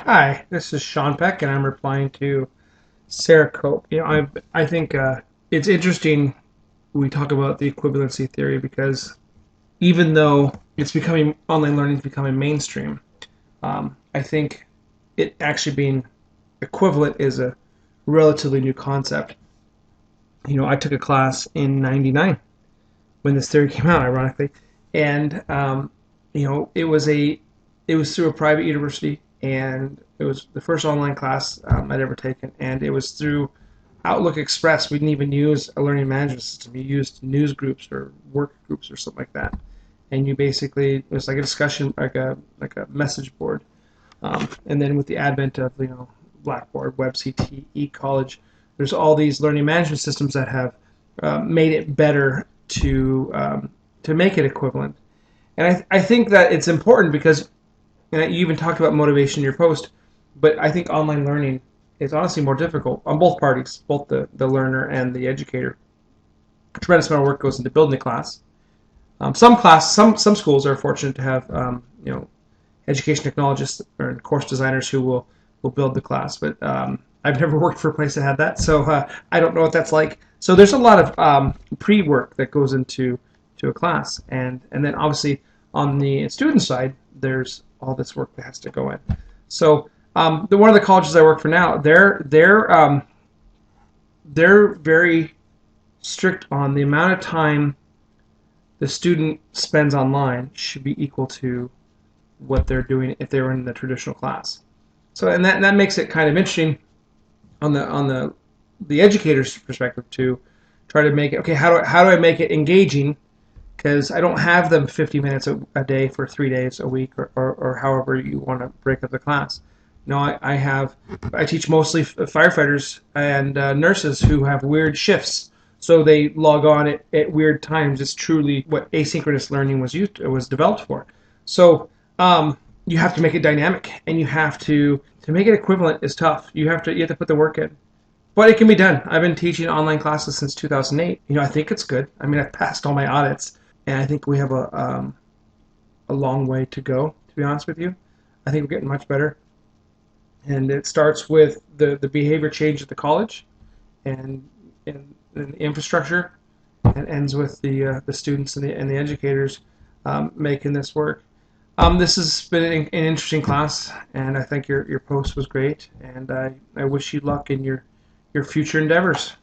Hi, this is Sean Peck, and I'm replying to Sarah Cope. I think it's interesting we talk about the equivalency theory because even though it's becoming online learning is becoming mainstream, I think it actually being equivalent is a relatively new concept. I took a class in '99 when this theory came out, ironically, and it was through a private university, and it was the first online class I'd ever taken, and it was through Outlook Express. We didn't even use a learning management system. We used news groups or work groups or something like that, and you basically it was like a discussion, like a message board. And then with the advent of Blackboard, WebCT, eCollege, there's all these learning management systems that have made it better to make it equivalent. And I think that it's important because you even talked about motivation in your post, but I think online learning is honestly more difficult on both parties, both the learner and the educator. A tremendous amount of work goes into building the class. Some schools are fortunate to have education technologists or course designers who will build the class, but I've never worked for a place that had that, so I don't know what that's like. So there's a lot of pre-work that goes into a class, and then obviously on the student side, there's all this work that has to go in. So one of the colleges I work for now, they're very strict on the amount of time the student spends online should be equal to what they're doing if they were in the traditional class. So and that makes it kind of interesting on the educator's perspective to try to make it okay. How do I make it engaging? Because I don't have them 50 minutes a day for 3 days a week or however you want to break up the class. No, I teach mostly firefighters and nurses who have weird shifts, so they log on at weird times. It's truly what asynchronous learning was developed for. So you have to make it dynamic, and you have to make it equivalent is tough. You have to put the work in, but it can be done. I've been teaching online classes since 2008. I think it's good. I mean, I've passed all my audits, and I think we have a long way to go. To be honest with you, I think we're getting much better. And it starts with the behavior change at the college, and the infrastructure, and ends with the students and the educators making this work. This has been an interesting class, and I think your post was great, and I wish you luck in your future endeavors.